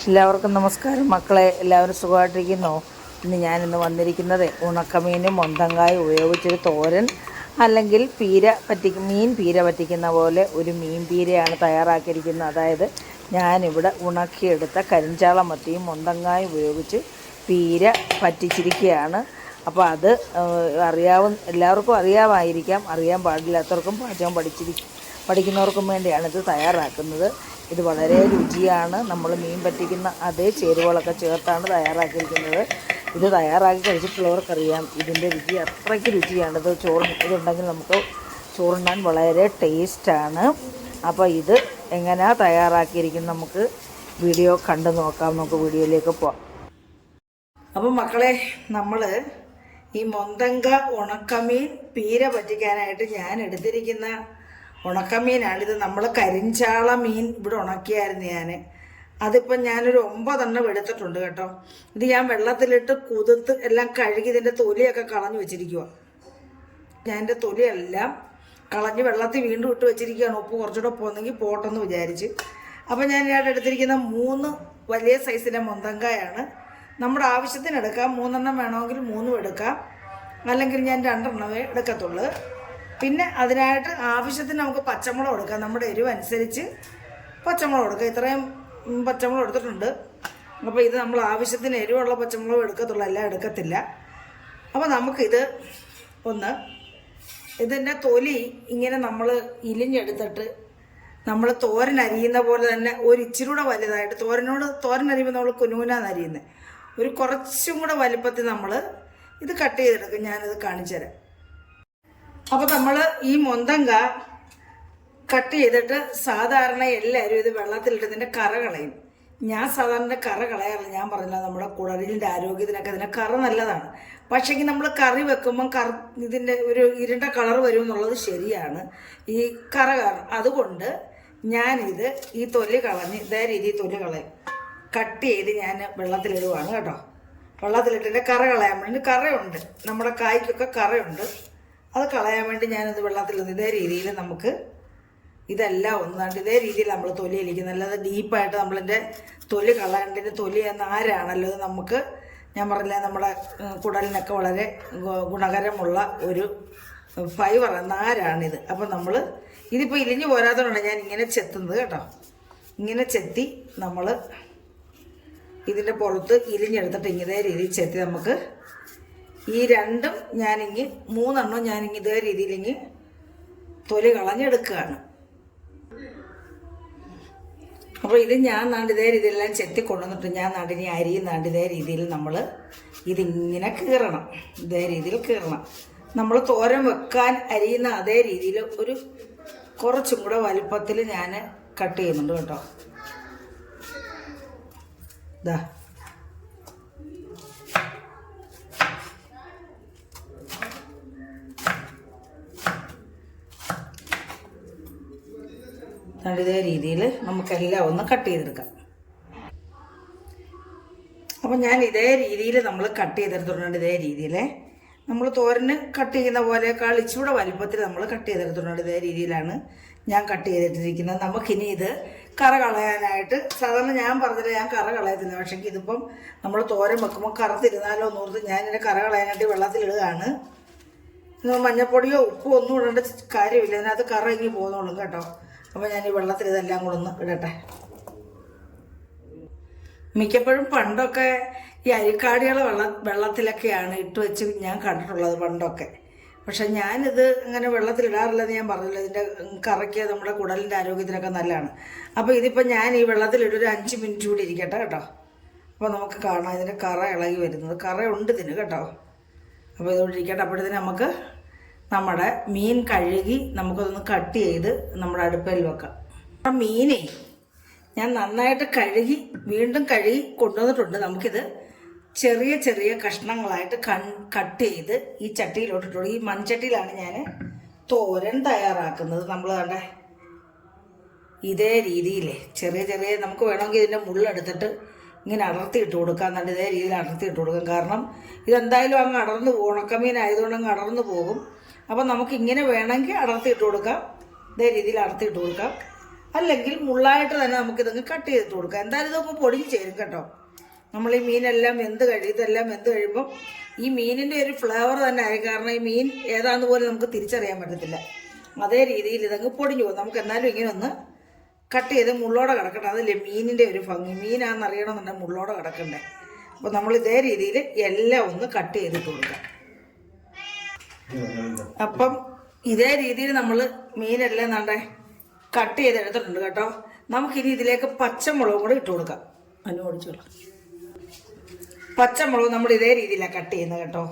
എല്ലാവർക്കും നമസ്കാരം മക്കളെ, എല്ലാവരും സുഖമായിട്ടിരിക്കുന്നോ? ഞാനിന്ന് വന്നിരിക്കുന്നത് ഉണക്കമീനും മൊന്തങ്കായും ഉപയോഗിച്ചൊരു തോരൻ അല്ലെങ്കിൽ മീൻ പീര പറ്റിക്കുന്ന പോലെ ഒരു മീൻ പീരയാണ് തയ്യാറാക്കിയിരിക്കുന്നത്. അതായത് ഞാനിവിടെ ഉണക്കിയെടുത്ത കരിഞ്ചാള മത്തിയും മൊന്തങ്കായും ഉപയോഗിച്ച് പീര പറ്റിച്ചിരിക്കുകയാണ്. അപ്പോൾ അത് എല്ലാവർക്കും അറിയാമായിരിക്കാം, അറിയാൻ പാടില്ലാത്തവർക്കും പാചകം പഠിക്കുന്നവർക്കും വേണ്ടിയാണ് ഇത് തയ്യാറാക്കുന്നത്. ഇത് വളരെ രുചിയാണ്. നമ്മൾ മീൻ പറ്റിക്കുന്ന അതേ ചേരുവകളൊക്കെ ചേർത്താണ് തയ്യാറാക്കിയിരിക്കുന്നത്. ഇത് തയ്യാറാക്കി കഴിച്ചിട്ടുള്ളവർക്കറിയാം ഇതിൻ്റെ രുചി അത്രയ്ക്ക് രുചിയാണ്. ഇതുണ്ടെങ്കിൽ നമുക്ക് ചോറുണ്ണാൻ വളരെ ടേസ്റ്റാണ്. അപ്പോൾ ഇത് എങ്ങനെയാണ് തയ്യാറാക്കിയിരിക്കുന്നത് നമുക്ക് വീഡിയോ കണ്ടു നോക്കാം. നമുക്ക് വീഡിയോയിലേക്ക് പോകാം. അപ്പോൾ മക്കളെ, നമ്മൾ ഈ മൊന്തങ്ക ഉണക്കമീൻ പീര പറ്റിക്കാനായിട്ട് ഞാൻ എടുത്തിരിക്കുന്ന ഉണക്കമീനാണിത്. നമ്മൾ കരിഞ്ചാള മീൻ ഇവിടെ ഉണക്കിയായിരുന്നു അതിപ്പം ഞാനൊരു 9 എടുത്തിട്ടുണ്ട് കേട്ടോ. ഇത് ഞാൻ വെള്ളത്തിലിട്ട് കുതിർത്ത് എല്ലാം കഴുകി ഇതിൻ്റെ തൊലിയൊക്കെ കളഞ്ഞു വെച്ചിരിക്കുക. ഞാൻ എൻ്റെ തൊലിയെല്ലാം കളഞ്ഞ് വെള്ളത്തിൽ വീണ്ടും ഇട്ട് വെച്ചിരിക്കുകയാണ്. ഉപ്പ് കുറച്ചുകൂടെ പോകുന്നെങ്കിൽ പോട്ടെന്ന് വിചാരിച്ച്. അപ്പം ഞാൻ ഇവിടെ എടുത്തിരിക്കുന്ന 3 വലിയ സൈസിലെ മൊന്തങ്കായാണ്. നമ്മുടെ ആവശ്യത്തിന് എടുക്കാം. 3 വേണമെങ്കിൽ 3 എടുക്കാം, അല്ലെങ്കിൽ ഞാൻ 2 എടുക്കത്തുള്ളൂ. പിന്നെ അതിനായിട്ട് ആവശ്യത്തിന് നമുക്ക് പച്ചമുളക് എടുക്കാം. നമ്മുടെ എരിവ് അനുസരിച്ച് പച്ചമുളക് എടുക്കാം. ഇത്രയും പച്ചമുളക് എടുത്തിട്ടുണ്ട്. അപ്പോൾ ഇത് നമ്മൾ ആവശ്യത്തിന് എരിവുള്ള പച്ചമുളക് എടുക്കത്തുള്ളൂ, എല്ലാം എടുക്കത്തില്ല. അപ്പോൾ നമുക്കിത് ഇതിൻ്റെ തൊലി ഇങ്ങനെ നമ്മൾ ഇലിഞ്ഞെടുത്തിട്ട് നമ്മൾ തോരൻ അരിയുന്ന പോലെ തന്നെ ഒരു ഇച്ചിരി കൂടെ വലുതായിട്ട് തോരൻ അരിയുമ്പോൾ നമ്മൾ കുനുകുനാന്ന് അരിയുന്നത് ഒരു കുറച്ചും കൂടെ വലുപ്പത്തിൽ നമ്മൾ ഇത് കട്ട് ചെയ്തെടുക്കും. ഞാനിത് കാണിച്ചു തരാം. അപ്പോൾ നമ്മൾ ഈ മൊന്തങ്ക കട്ട് ചെയ്തിട്ട് സാധാരണ എല്ലാവരും ഇത് വെള്ളത്തിലിട്ട് ഇതിൻ്റെ കറ കളയും. ഞാൻ സാധാരണ കറ കളയാറില്ല. ഞാൻ പറഞ്ഞില്ല, നമ്മുടെ കുടലിൻ്റെ ആരോഗ്യത്തിനൊക്കെ ഇതിൻ്റെ കറ നല്ലതാണ്. പക്ഷേങ്കിൽ നമ്മൾ കറി വെക്കുമ്പം ഇതിൻ്റെ ഒരു ഇരുണ്ട കളർ വരും എന്നുള്ളത് ശരിയാണ്, ഈ കറ കാരണം. അതുകൊണ്ട് ഞാനിത് ഈ തൊലി കളഞ്ഞ് ഇതേ രീതിയിൽ തൊലി കളയും, കട്ട് ചെയ്ത് ഞാൻ വെള്ളത്തിലിടുവാണ് കേട്ടോ. വെള്ളത്തിലിട്ടിൻ്റെ കറ കളയാൻ വേണ്ടി, കറയുണ്ട് നമ്മുടെ കായ്ക്കൊക്കെ കറയുണ്ട്, അത് കളയാൻ വേണ്ടി ഞാനത് വെള്ളത്തിലിടുന്നു. ഇതേ രീതിയിൽ നമുക്ക് ഇതെല്ലാം ഒന്നാണ്ട് ഇതേ രീതിയിൽ നമ്മൾ തൊലിയിലിരിക്കുന്നത്. അല്ലാതെ ഡീപ്പായിട്ട് നമ്മളിൻ്റെ തൊലി കളയേണ്ടതിൻ്റെ തൊലി നാരാണല്ലോ ഇത്. നമുക്ക് ഞാൻ പറഞ്ഞില്ല, നമ്മുടെ കുടലിനൊക്കെ വളരെ ഗുണകരമുള്ള ഒരു ഫൈബർ നാരാണിത്. അപ്പം നമ്മൾ ഇതിപ്പോൾ ഇലിഞ്ഞു പോരാത്തതുകൊണ്ട് ഞാൻ ഇങ്ങനെ ചെത്തുന്നത് കേട്ടോ. ഇങ്ങനെ ചെത്തി നമ്മൾ ഇതിൻ്റെ പുറത്ത് ഇലിഞ്ഞെടുത്തിട്ട് ഇതേ രീതിയിൽ ചെത്തി നമുക്ക് ഈ 2 ഞാനിങ്ങ് 3 ഞാനിങ്ങ് ഇതേ രീതിയിൽ തൊലി കളഞ്ഞെടുക്കുകയാണ്. അപ്പോൾ ഇത് ഞാൻ ഇതേ രീതിയിലെല്ലാം ചെത്തി കൊണ്ടുവന്നിട്ട് ഞാൻ ഇനി അരിയുന്നാണ്ട് ഇതേ രീതിയിൽ നമ്മൾ ഇതിങ്ങനെ കീറണം. ഇതേ രീതിയിൽ കീറണം. നമ്മൾ തോരൻ വെക്കാൻ അരിയുന്ന അതേ രീതിയിൽ ഒരു കുറച്ചും കൂടെ വലുപ്പത്തിൽ ഞാൻ കട്ട് ചെയ്യുന്നുണ്ട് കേട്ടോ. ഇതാ ഇതേ രീതിയിൽ നമുക്കെല്ലാം ഒന്ന് കട്ട് ചെയ്തെടുക്കാം. അപ്പം ഞാൻ ഇതേ രീതിയിൽ നമ്മൾ കട്ട് ചെയ്തെടുത്തിട്ടുണ്ട്. ഇതേ രീതിയിൽ നമ്മൾ തോരന് കട്ട് ചെയ്യുന്ന പോലെയൊക്കെ ഇച്ചിരി വലിപ്പത്തിൽ നമ്മൾ കട്ട് ചെയ്തെടുത്തിട്ടുണ്ട്. ഇതേ രീതിയിലാണ് ഞാൻ കട്ട് ചെയ്തിട്ടിരിക്കുന്നത്. നമുക്കിനി ഇത് കറ കളയാനായിട്ട്, സാധാരണ ഞാൻ പറഞ്ഞില്ല ഞാൻ കറ കളയത്തില്ല, പക്ഷേ ഇതിപ്പം നമ്മൾ തോരൻ വെക്കുമ്പോൾ കറുത്തിരുന്നാലോ എന്നോർത്ത് ഞാനിതിൻ്റെ കറ കളയാനായിട്ട് വെള്ളത്തിലിടുകയാണ്. മഞ്ഞപ്പൊടിയോ ഉപ്പോ ഒന്നും ഇടേണ്ട കാര്യമില്ല, അതിനകത്ത് കറ ഇങ്ങി പോകുന്നുള്ളൂ കേട്ടോ. അപ്പോൾ ഞാൻ ഈ വെള്ളത്തിൽ ഇതെല്ലാം കൂടെ ഒന്ന് ഇടട്ടെ. മിക്കപ്പോഴും പണ്ടൊക്കെ ഈ അരിക്കാടികളെ വെള്ളത്തിലൊക്കെയാണ് ഇട്ട് വെച്ച് ഞാൻ കണ്ടിട്ടുള്ളത് പണ്ടൊക്കെ. പക്ഷെ ഞാനിത് അങ്ങനെ വെള്ളത്തിലിടാറില്ലെന്ന് ഞാൻ പറഞ്ഞില്ല. ഇതിൻ്റെ കറയ്ക്ക് നമ്മുടെ കുടലിൻ്റെ ആരോഗ്യത്തിനൊക്കെ നല്ലതാണ്. അപ്പോൾ ഇതിപ്പോൾ ഞാൻ ഈ വെള്ളത്തിലിട്ടൊരു 5 മിനിറ്റ് കൂടി ഇരിക്കട്ടെ കേട്ടോ. അപ്പോൾ നമുക്ക് കാണാം ഇതിൻ്റെ കറ ഇളകി വരുന്നത്. കറയുണ്ട് ഇതിന് കേട്ടോ. അപ്പോൾ ഇതുകൊണ്ട് ഇരിക്കട്ടെ. അപ്പോഴത്തേന് നമുക്ക് നമ്മുടെ മീൻ കഴുകി നമുക്കതൊന്ന് കട്ട് ചെയ്ത് നമ്മുടെ അടുപ്പിൽ വെക്കാം. ആ മീനെ ഞാൻ നന്നായിട്ട് വീണ്ടും കഴുകി കൊണ്ടുവന്നിട്ടുണ്ട്. നമുക്കിത് ചെറിയ ചെറിയ കഷ്ണങ്ങളായിട്ട് കട്ട് ചെയ്ത് ഈ ചട്ടിയിലോട്ടിട്ടുള്ളൂ. ഈ മൺചട്ടിയിലാണ് ഞാൻ തോരൻ തയ്യാറാക്കുന്നത്. നമ്മൾ കണ്ടേ ഇതേ രീതിയിൽ ചെറിയ ചെറിയ, നമുക്ക് വേണമെങ്കിൽ ഇതിൻ്റെ മുള്ളെടുത്തിട്ട് ഇങ്ങനെ അടർത്തി ഇട്ട് കൊടുക്കാം. നല്ല ഇതേ രീതിയിൽ അടർത്തി ഇട്ട് കൊടുക്കാം. കാരണം ഇതെന്തായാലും അങ്ങ് അടർന്നു പോകും, ഉണക്കമീൻ ആയതുകൊണ്ട് അങ്ങ് അടർന്നു പോകും. അപ്പം നമുക്കിങ്ങനെ വേണമെങ്കിൽ അടർത്തി ഇട്ട് കൊടുക്കാം. ഇതേ രീതിയിൽ അടർത്തി ഇട്ട് കൊടുക്കാം. അല്ലെങ്കിൽ മുള്ളായിട്ട് തന്നെ നമുക്കിതങ്ങ് കട്ട് ചെയ്തിട്ട് കൊടുക്കാം. എന്തായാലും ഇതൊക്കെ പൊടിഞ്ഞ് ചേരും കേട്ടോ. നമ്മൾ ഈ മീനെല്ലാം ഇതെല്ലാം വെന്ത് കഴിയുമ്പോൾ ഈ മീനിൻ്റെ ഒരു ഫ്ലേവർ തന്നെ ആയി. കാരണം ഈ മീൻ ഏതാണെന്ന് പോലും നമുക്ക് തിരിച്ചറിയാൻ പറ്റത്തില്ല. അതേ രീതിയിൽ ഇതങ്ങ് പൊടിഞ്ഞു പോകും. നമുക്ക് എന്നാലും ഇങ്ങനെ ഒന്ന് കട്ട് ചെയ്ത് മുള്ളോടെ കിടക്കട്ടെ. അതല്ലേ മീനിൻ്റെ ഒരു ഭംഗി. മീനാണെന്ന് അറിയണമെന്നുണ്ടെങ്കിൽ മുള്ളോടെ കിടക്കണ്ടേ. അപ്പോൾ നമ്മൾ ഇതേ രീതിയിൽ എല്ലാം ഒന്ന് കട്ട് ചെയ്തിട്ട് കൊടുക്കാം. അപ്പം ഇതേ രീതിയിൽ നമ്മൾ മീനെല്ലാം നണ്ടേ കട്ട് ചെയ്തെടുത്തിട്ടുണ്ട് കേട്ടോ. നമുക്കിനി ഇതിലേക്ക് പച്ചമുളകും കൂടെ ഇട്ട് കൊടുക്കാം. ഓടിച്ചോളാം. പച്ചമുളക് നമ്മൾ ഇതേ രീതിയിലാണ് കട്ട് ചെയ്യുന്നത് കേട്ടോ.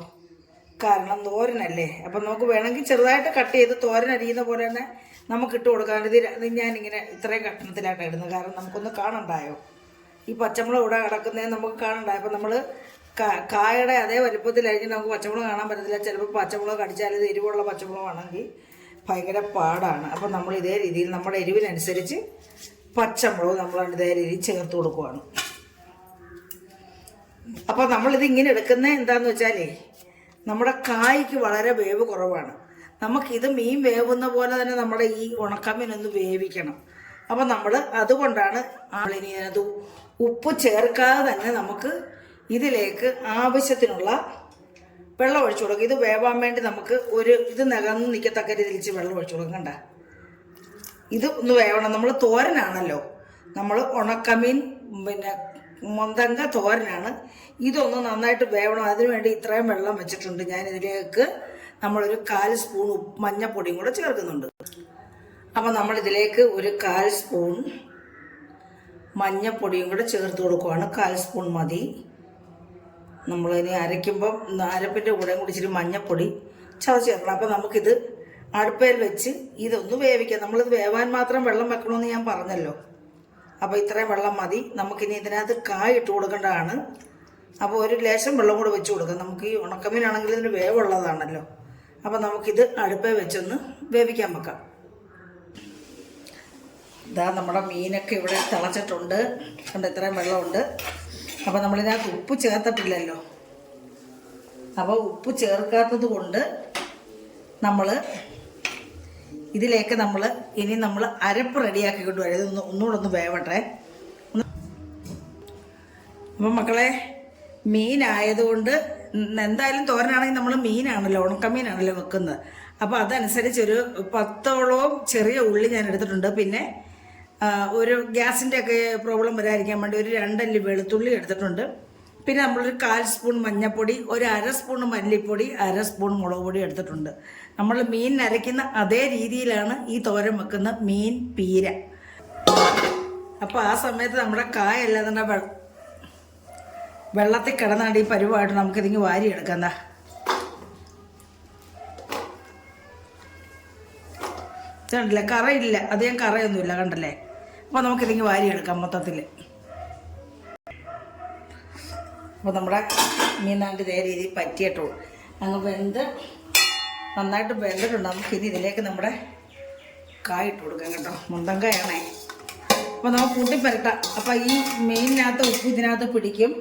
കാരണം തോരനല്ലേ. അപ്പം നമുക്ക് വേണമെങ്കിൽ ചെറുതായിട്ട് കട്ട് ചെയ്ത് തോരൻ അരിയുന്ന പോലെ തന്നെ നമുക്ക് ഇട്ട് കൊടുക്കാം. ഇത് ഞാനിങ്ങനെ ഇത്രയും കഷ്ണത്തിലായിട്ടാണ് ഇടുന്നത്. കാരണം നമുക്കൊന്ന് കാണണ്ടായോ, ഈ പച്ചമുളക് ഇവിടെ കിടക്കുന്നതിന് നമുക്ക് കാണണ്ടായോ. അപ്പം നമ്മൾ കായയുടെ അതേ വലുപ്പത്തിലായിരിക്കും നമുക്ക് പച്ചമുളക് കാണാൻ പറ്റത്തില്ല. ചിലപ്പോൾ പച്ചമുളക് കടിച്ചാൽ ഇത് എരിവുള്ള പച്ചമുളകാണെങ്കിൽ ഭയങ്കര പാടാണ്. അപ്പം നമ്മൾ ഇതേ രീതിയിൽ നമ്മുടെ എരിവിനനുസരിച്ച് പച്ചമുളക് നമ്മൾ ഇതേ രീതിയിൽ ചേർത്ത് കൊടുക്കുവാണ്. അപ്പോൾ നമ്മളിത് ഇങ്ങനെ എടുക്കുന്നത് എന്താണെന്ന് വെച്ചാലേ നമ്മുടെ കായ്ക്ക് വളരെ വേവ് കുറവാണ്. നമുക്കിത് മീൻ വേവുന്ന പോലെ തന്നെ നമ്മുടെ ഈ ഉണക്കമീനൊന്ന് വേവിക്കണം. അപ്പം നമ്മൾ അതുകൊണ്ടാണ് ഇനി അത് ഉപ്പ് ചേർക്കാതെ തന്നെ നമുക്ക് ഇതിലേക്ക് ആവശ്യത്തിനുള്ള വെള്ളം ഒഴിച്ചു കൊടുക്കും. ഇത് വേവാൻ വേണ്ടി നമുക്ക് ഇത് നകന്ന് നിൽക്കത്തക്ക രീതിയിൽ വെള്ളം ഒഴിച്ചു കൊടുക്കും. കണ്ട, ഇത് ഒന്ന് വേവണം. നമ്മൾ തോരനാണല്ലോ, നമ്മൾ ഉണക്കമീൻ പിന്നെ മൊന്തങ്ക തോരനാണ്. ഇതൊന്ന് നന്നായിട്ട് വേവണം. അതിനുവേണ്ടി ഇത്രയും വെള്ളം വെച്ചിട്ടുണ്ട്. ഞാനിതിലേക്ക് നമ്മളൊരു 1/4 സ്പൂൺ മഞ്ഞപ്പൊടിയും കൂടെ ചേർക്കുന്നുണ്ട്. അപ്പം നമ്മളിതിലേക്ക് ഒരു 1/4 സ്പൂൺ മഞ്ഞപ്പൊടിയും കൂടെ ചേർത്ത് കൊടുക്കുവാണ്. 1/4 സ്പൂൺ മതി. നമ്മളിനി അരയ്ക്കുമ്പം അരപ്പിൻ്റെ കൂടെ കൂടി ഇച്ചിരി മഞ്ഞപ്പൊടി ചതച്ച് ചേർക്കണം. അപ്പം നമുക്കിത് അടുപ്പയിൽ വെച്ച് ഇതൊന്ന് വേവിക്കാം. നമ്മളിത് വേവാൻ മാത്രം വെള്ളം വെക്കണമെന്ന് ഞാൻ പറഞ്ഞല്ലോ. അപ്പോൾ ഇത്രയും വെള്ളം മതി. നമുക്കിനി ഇതിനകത്ത് കായ ഇട്ട് കൊടുക്കേണ്ടതാണ്. അപ്പോൾ ഒരു ലേശം വെള്ളം കൂടെ വെച്ച് കൊടുക്കാം. നമുക്ക് ഈ ഉണക്കമീനാണെങ്കിൽ ഇതിന് വേവുള്ളതാണല്ലോ. അപ്പോൾ നമുക്കിത് അടുപ്പേ വെച്ചൊന്ന് വേവിക്കാൻ വെക്കാം. ഇതാ നമ്മുടെ മീനൊക്കെ ഇവിടെ തിളച്ചിട്ടുണ്ട്. കണ്ട് ഇത്രയും വെള്ളമുണ്ട്. അപ്പോൾ നമ്മളിതിനകത്ത് ഉപ്പ് ചേർത്തിട്ടില്ലല്ലോ. അപ്പോൾ ഉപ്പ് ചേർക്കാത്തത് കൊണ്ട് നമ്മൾ ഇതിലേക്ക് ഇനി നമ്മൾ അരപ്പ് റെഡിയാക്കി കൊണ്ടുവരാം. ഇതൊന്ന് ഒന്നുകൂടെ ഒന്ന് വേവട്ടെ. അപ്പം മക്കളെ, മീനായതുകൊണ്ട് എന്തായാലും തോരനാണെങ്കിൽ നമ്മൾ മീനാണല്ലോ, ഉണക്കമീനാണല്ലോ വെക്കുന്നത്. അപ്പോൾ അതനുസരിച്ച് ഒരു 10ഓളം ചെറിയ ഉള്ളി ഞാൻ എടുത്തിട്ടുണ്ട്. പിന്നെ ഒരു ഗ്യാസിൻ്റെ ഒക്കെ പ്രോബ്ലം വരാതിരിക്കാൻ വേണ്ടി ഒരു 2 അല്ലി വെളുത്തുള്ളി എടുത്തിട്ടുണ്ട്. പിന്നെ നമ്മളൊരു 1/4 സ്പൂൺ മഞ്ഞൾപ്പൊടി, ഒരു 1/2 സ്പൂൺ മല്ലിപ്പൊടി, 1/2 സ്പൂൺ മുളക് പൊടി എടുത്തിട്ടുണ്ട്. നമ്മൾ മീൻ അരയ്ക്കുന്ന അതേ രീതിയിലാണ് ഈ തോരൻ വെക്കുന്ന മീൻ പീര. അപ്പോൾ ആ സമയത്ത് നമ്മുടെ കായെല്ലാം തന്നെ വെള്ളത്തിൽ കിടന്നാണ്ട് ഈ പരുവായിട്ട് നമുക്കിതിങ്ങ് വാരിയെടുക്കാം. എന്താ കണ്ടില്ലേ, കറയില്ല, അധികം കറയൊന്നുമില്ല, കണ്ടല്ലേ. അപ്പോൾ നമുക്കിതിങ്ങ് വാരിയെടുക്കാം മൊത്തത്തിൽ. അപ്പോൾ നമ്മുടെ മീനാണ്ട് ഇതേ രീതിയിൽ പറ്റിയിട്ടുള്ളൂ. അങ്ങ് നന്നായിട്ട് വെന്തിട്ടുണ്ട്. നമുക്കിനി ഇതിലേക്ക് നമ്മുടെ കായ ഇട്ട് കൊടുക്കാം കേട്ടോ. മുന്തങ്കായാണേ. അപ്പോൾ നമുക്ക് കൂട്ടിപ്പരട്ടാം. അപ്പോൾ ഈ മീനിനകത്ത് ഉപ്പ് ഇതിനകത്ത് പിടിക്കും.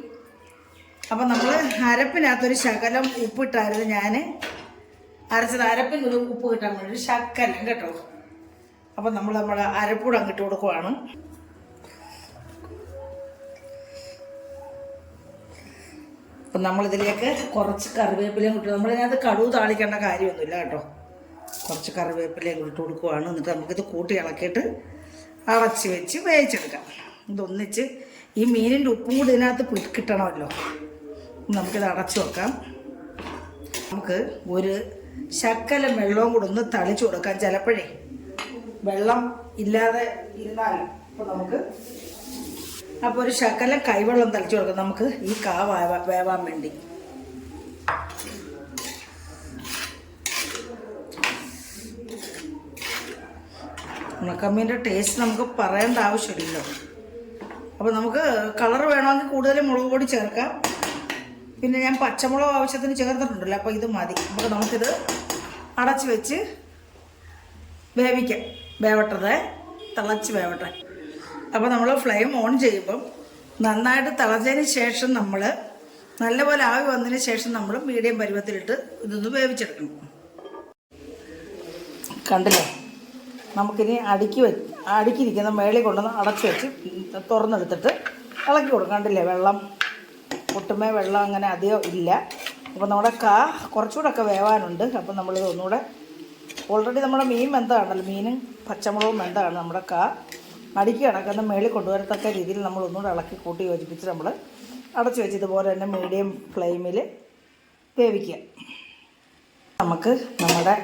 അപ്പം നമ്മൾ അരപ്പിനകത്തൊരു ശകലം ഉപ്പിട്ടായിരുന്നു ഞാൻ അരച്ചത്. അരപ്പിന് ഉപ്പ് കിട്ടാൻ വേണ്ടി ഒരു ശകലം കേട്ടോ. അപ്പം നമ്മുടെ അരപ്പൂടെ അങ്ങിട്ട് കൊടുക്കുവാണ്. അപ്പം നമ്മളിതിലേക്ക് കുറച്ച് കറിവേപ്പിലയും ഇട്ട്, നമ്മളിതിനകത്ത് കടുവ് താളിക്കേണ്ട കാര്യമൊന്നുമില്ല കേട്ടോ. കുറച്ച് കറിവേപ്പിലയും ഇട്ട് കൊടുക്കുവാണ്. എന്നിട്ട് നമുക്കിത് കൂട്ടി ഇളക്കിയിട്ട് അടച്ച് വെച്ച് വേവിച്ചെടുക്കാം. ഇതൊന്നിച്ച് ഈ മീനിൻ്റെ ഉപ്പും കൂടി ഇതിനകത്ത് കിട്ടണമല്ലോ. നമുക്കിത് അടച്ചു വെക്കാം. നമുക്ക് ഒരു ശകലം വെള്ളവും കൂടെ ഒന്ന് തളിച്ചു കൊടുക്കാം. ചിലപ്പോഴേ വെള്ളം ഇല്ലാതെ ഇരുന്നാലും അപ്പോൾ ഒരു ശകലം കൈവെള്ളം തളിച്ചു കൊടുക്കാം നമുക്ക് ഈ വേവാൻ വേണ്ടി. ഉണക്കമ്മീൻ്റെ ടേസ്റ്റ് നമുക്ക് പറയേണ്ട ആവശ്യമില്ലല്ലോ. അപ്പോൾ നമുക്ക് കളർ വേണമെങ്കിൽ കൂടുതൽ മുളക് പൊടി ചേർക്കാം. പിന്നെ ഞാൻ പച്ചമുളക് ആവശ്യത്തിന് ചേർത്തിട്ടുണ്ടല്ലോ. അപ്പോൾ ഇത് മതി. അപ്പോൾ നമുക്കിത് അടച്ച് വെച്ച് വേവിക്കാം. വേവട്ടത് തിളച്ച് വേവട്ടെ. അപ്പോൾ നമ്മൾ ഫ്ലെയിം ഓൺ ചെയ്യുമ്പം നന്നായിട്ട് തിളച്ചതിന് ശേഷം നമ്മൾ നല്ലപോലെ ആവി വന്നതിന് ശേഷം നമ്മൾ മീഡിയം പരുവത്തിലിട്ട് ഇതൊന്ന് വേവിച്ചെടുക്കണം. കണ്ടില്ലേ, നമുക്കിനി അടുക്കിയിരിക്കുന്ന മേളിൽ കൊണ്ടുവന്ന് അടച്ച് വെച്ച് തുറന്നെടുത്തിട്ട് ഇളക്കി കൊടുക്കും. കണ്ടില്ലേ, വെള്ളം ഒട്ടുമേ വെള്ളം അങ്ങനെ അധികം ഇല്ല. അപ്പോൾ നമ്മുടെ കുറച്ചുകൂടെ ഒക്കെ വേവാനുണ്ട്. അപ്പോൾ നമ്മളിത് ഒന്നുകൂടെ ഓൾറെഡി നമ്മുടെ മീൻ വെന്തതാണല്ലോ, മീനും പച്ചമുളകും വെന്തതാണ്. നമ്മുടെ അടുക്കി കിടക്കുന്ന മേളിൽ കൊണ്ടുവരത്തക്ക രീതിയിൽ നമ്മൾ ഒന്നുകൂടെ ഇളക്കി കൂട്ടി യോജിപ്പിച്ച് നമ്മൾ അടച്ചു വെച്ച് ഇതുപോലെ തന്നെ മീഡിയം ഫ്ലെയിമിൽ വേവിക്കുക. നമുക്ക് നമ്മുടെ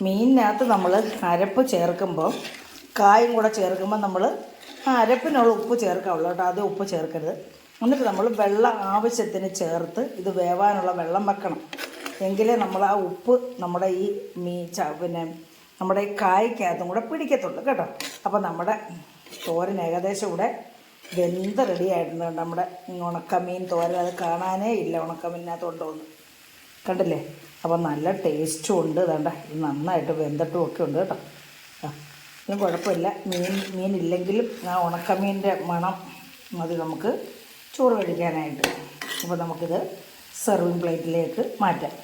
മീനിനകത്ത് നമ്മൾ അരപ്പ് ചേർക്കുമ്പോൾ കായും കൂടെ ചേർക്കുമ്പോൾ നമ്മൾ അരപ്പിനുള്ള ഉപ്പ് ചേർക്കാവുള്ളൂ കേട്ടോ. ആദ്യം ഉപ്പ് ചേർക്കരുത്. എന്നിട്ട് നമ്മൾ വെള്ളം ആവശ്യത്തിന് ചേർത്ത് ഇത് വേവാനുള്ള വെള്ളം വെക്കണം. എങ്കിലേ നമ്മൾ ആ ഉപ്പ് നമ്മുടെ ഈ പിന്നെ നമ്മുടെ ഈ കായ്ക്കകത്തും കൂടെ പിടിക്കത്തുള്ളൂ കേട്ടോ. അപ്പോൾ നമ്മുടെ തോരൻ ഏകദേശം ഇവിടെ വെന്ത് റെഡി ആയിട്ടുണ്ട്. നമ്മുടെ ഉണക്കമീൻ തോരൻ അത് കാണാനേ ഇല്ല ഉണക്കമീനകത്ത് കൊണ്ടുവന്ന്, കണ്ടില്ലേ. അപ്പോൾ നല്ല ടേസ്റ്റും ഉണ്ട്. വേണ്ട, ഇത് നന്നായിട്ട് വെന്തിട്ടും ഒക്കെ ഉണ്ട് കേട്ടോ. ഇതിന് കുഴപ്പമില്ല. മീനില്ലെങ്കിലും ആ ഉണക്കമീൻ്റെ മണം മതി നമുക്ക് ചോറ് കഴിക്കാനായിട്ട്. അപ്പോൾ നമുക്കിത് സെർവിങ് പ്ലേറ്റിലേക്ക് മാറ്റാം.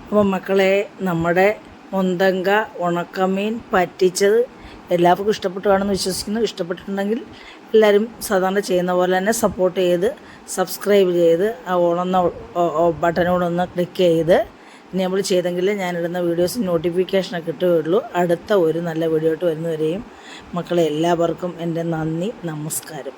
അപ്പോൾ മക്കളെ, നമ്മുടെ മൊന്തങ്ക ഉണക്കമീൻ പറ്റിച്ചത് എല്ലാവർക്കും ഇഷ്ടപ്പെട്ടു കാണുമെന്ന് വിശ്വസിക്കുന്നു. ഇഷ്ടപ്പെട്ടിട്ടുണ്ടെങ്കിൽ എല്ലാവരും സാധാരണ ചെയ്യുന്ന പോലെ തന്നെ സപ്പോർട്ട് ചെയ്ത് സബ്സ്ക്രൈബ് ചെയ്ത് ആ ഓണെന്ന ബട്ടനോടൊന്ന് ക്ലിക്ക് ചെയ്ത് നമ്മൾ ചെയ്തെങ്കിൽ ഞാനിടുന്ന വീഡിയോസ് നോട്ടിഫിക്കേഷനൊക്കെ കിട്ടുകയുള്ളൂ. അടുത്ത ഒരു നല്ല വീഡിയോ ആയിട്ട് വരുന്നവരെയും മക്കളെ എല്ലാവർക്കും എൻ്റെ നന്ദി, നമസ്കാരം.